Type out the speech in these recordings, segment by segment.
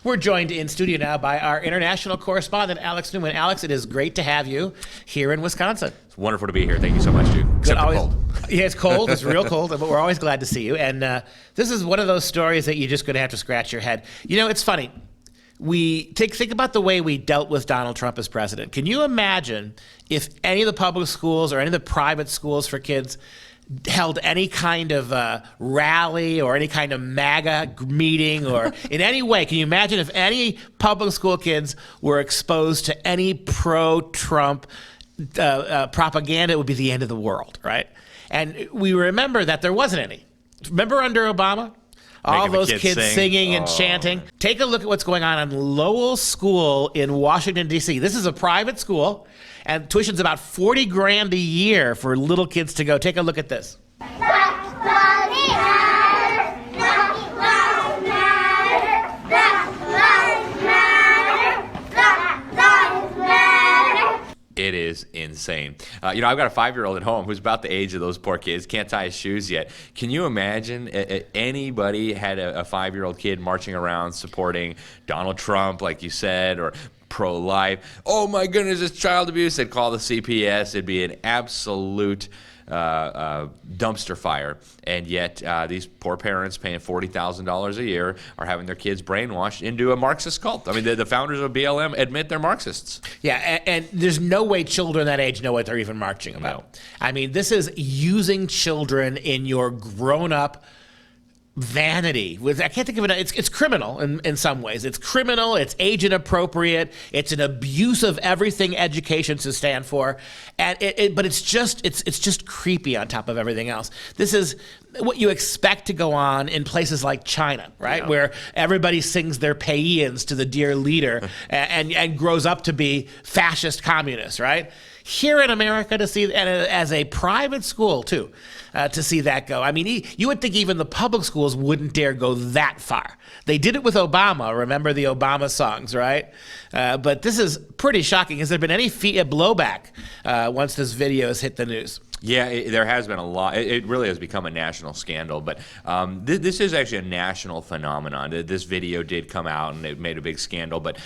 We're joined in studio now by our international correspondent, Alex Newman. Alex, it is great to have you here in Wisconsin. It's wonderful to be here. Thank you so much, Duke. Except the cold. Yeah, it's cold. It's real cold, but we're always glad to see you. And this is one of those stories that you're just going to have to scratch your head. You know, it's funny. We think about the way we dealt with Donald Trump as president. Can you imagine if any of the public schools or any of the private schools for kids held any kind of rally or any kind of MAGA meeting or in any way? Can you imagine if any public school kids were exposed to any pro-Trump propaganda? It would be the end of the world, right? And we remember that there wasn't any. Remember under Obama? All those kids singing and chanting. Take a look at what's going on in Lowell School in Washington, D.C. This is a private school, and tuition's about $40,000 a year for little kids to go. Take a look at this. It is insane. I've got a 5-year-old at home who's about the age of those poor kids, can't tie his shoes yet. Can you imagine anybody had a 5-year-old kid marching around supporting Donald Trump, like you said, or pro-life? Oh my goodness, it's child abuse. They'd call the CPS. It'd be an absolute dumpster fire, and yet these poor parents paying $40,000 a year are having their kids brainwashed into a Marxist cult. I mean, the founders of BLM admit they're Marxists. Yeah, and there's no way children that age know what they're even marching about. No. I mean, this is using children in your grown-up vanity. I can't think of it. It's criminal in some ways. It's criminal. It's age inappropriate. It's an abuse of everything education should stand for, and but it's just creepy on top of everything else. This is what you expect to go on in places like China, right? Yeah. Where everybody sings their paeans to the dear leader and grows up to be fascist communists, right? Here in America, to see, and as a private school too, to see that go. I mean, you would think even the public schools wouldn't dare go that far. They did it with Obama. Remember the Obama songs, right? But this is pretty shocking. Has there been any blowback once this video has hit the news? Yeah, there has been a lot. It really has become a national scandal, but this is actually a national phenomenon. This video did come out, and it made a big scandal, but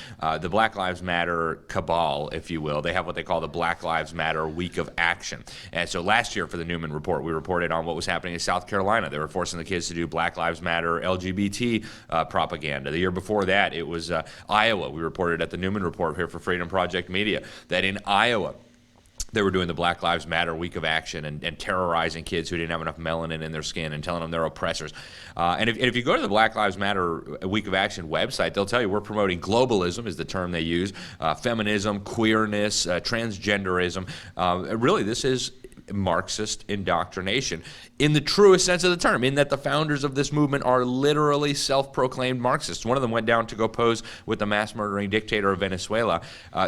the Black Lives Matter cabal, if you will, they have what they call the Black Lives Matter Week of Action. And so last year for the Newman Report, we reported on what was happening in South Carolina. They were forcing the kids to do Black Lives Matter LGBT propaganda. The year before that, it was Iowa. We reported at the Newman Report here for FreedomProject Media that in Iowa, they were doing the Black Lives Matter Week of Action and terrorizing kids who didn't have enough melanin in their skin and telling them they're oppressors. And if you go to the Black Lives Matter Week of Action website, they'll tell you we're promoting globalism is the term they use, feminism, queerness, transgenderism. Really, this is Marxist indoctrination in the truest sense of the term, in that the founders of this movement are literally self-proclaimed Marxists. One of them went down to go pose with the mass-murdering dictator of Venezuela.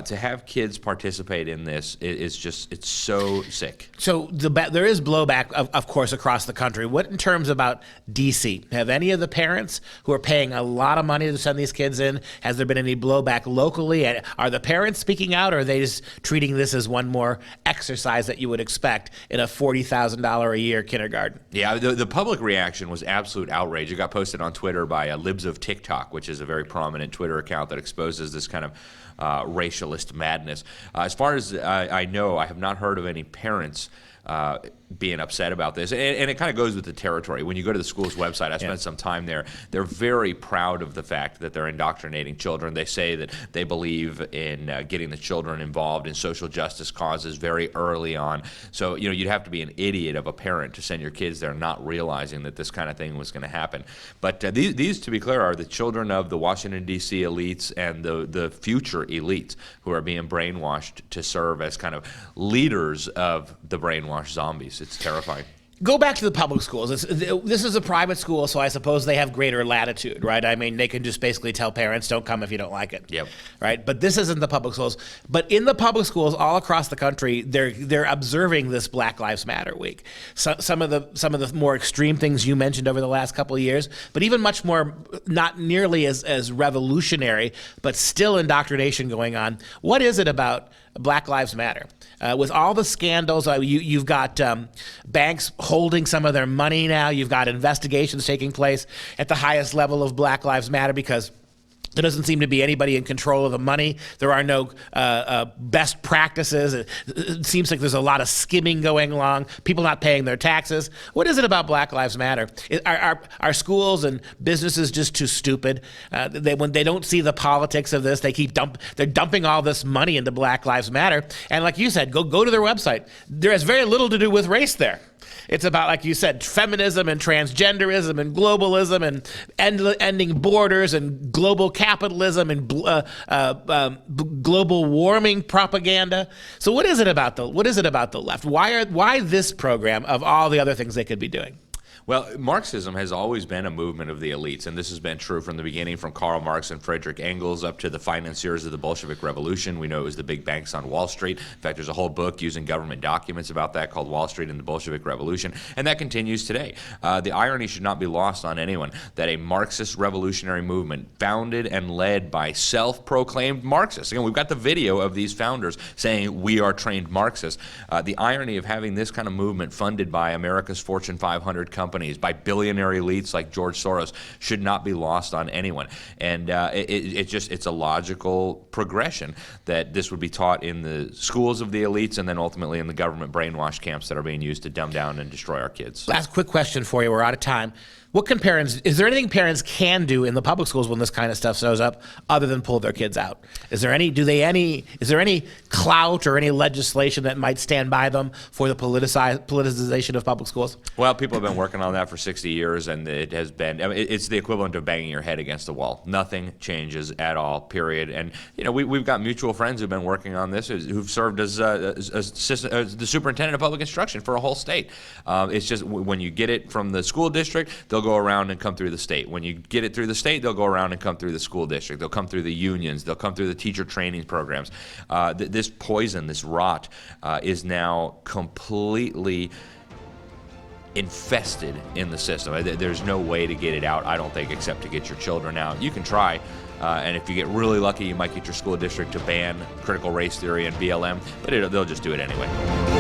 To have kids participate in this is just, it's so sick. So there is blowback, of course, across the country. What in terms about D.C.? Have any of the parents who are paying a lot of money to send these kids in, has there been any blowback locally? Are the parents speaking out, or are they just treating this as one more exercise that you would expect in a $40,000 a year kindergarten? Yeah, the public reaction was absolute outrage. It got posted on Twitter by Libs of TikTok, which is a very prominent Twitter account that exposes this kind of racialist madness. As far as I know, I have not heard of any parents being upset about this. And it kind of goes with the territory. When you go to the school's website, I spent some time there, they're very proud of the fact that they're indoctrinating children. They say that they believe in getting the children involved in social justice causes very early on. So, you'd have to be an idiot of a parent to send your kids there not realizing that this kind of thing was going to happen. But these, to be clear, are the children of the Washington, D.C. elites and the future elites who are being brainwashed to serve as kind of leaders of the brainwashed zombies. It's terrifying. Go back to the public schools. This is a private school, so I suppose they have greater latitude, right? I mean, they can just basically tell parents, don't come if you don't like it. Yep. Right? But this isn't the public schools. But in the public schools all across the country, they're observing this Black Lives Matter week. Some of the more extreme things you mentioned over the last couple of years, but even much more, not nearly as revolutionary, but still indoctrination going on. What is it about Black Lives Matter? With all the scandals, you've got banks holding some of their money now. You've got investigations taking place at the highest level of Black Lives Matter because There doesn't seem to be anybody in control of the money. There are no best practices. It seems like there's a lot of skimming going along, people not paying their taxes. What is it about Black Lives Matter? Are schools and businesses just too stupid? When they don't see the politics of this, they're dumping all this money into Black Lives Matter. And like you said, go to their website. There has very little to do with race there. It's about, like you said, feminism and transgenderism and globalism and ending borders and global capitalism and global warming propaganda. So what is it about the left? Why this program of all the other things they could be doing? Well, Marxism has always been a movement of the elites, and this has been true from the beginning, from Karl Marx and Friedrich Engels up to the financiers of the Bolshevik Revolution. We know it was the big banks on Wall Street. In fact, there's a whole book using government documents about that called Wall Street and the Bolshevik Revolution, and that continues today. The irony should not be lost on anyone that a Marxist revolutionary movement founded and led by self-proclaimed Marxists. Again, we've got the video of these founders saying, "We are trained Marxists." The irony of having this kind of movement funded by America's Fortune 500 companies, by billionaire elites like George Soros, should not be lost on anyone. And it's a logical progression that this would be taught in the schools of the elites and then ultimately in the government brainwash camps that are being used to dumb down and destroy our kids. Last quick question for you. We're out of time. Is there anything parents can do in the public schools when this kind of stuff shows up other than pull their kids out? Is there any clout or any legislation that might stand by them for the politicization of public schools? Well, people have been working on that for 60 years, and it has been, it's the equivalent of banging your head against the wall. Nothing changes at all, period. And, we've got mutual friends who've been working on this, who've served as the superintendent of public instruction for a whole state. It's just when you get it from the school district, they'll go around and come through the state. When you get it through the state, they'll go around and come through the school district. They'll come through the unions. They'll come through the teacher training programs. This poison, this rot, is now completely infested in the system. There's no way to get it out, I don't think, except to get your children out. You can try, and if you get really lucky, you might get your school district to ban critical race theory and BLM, but they'll just do it anyway.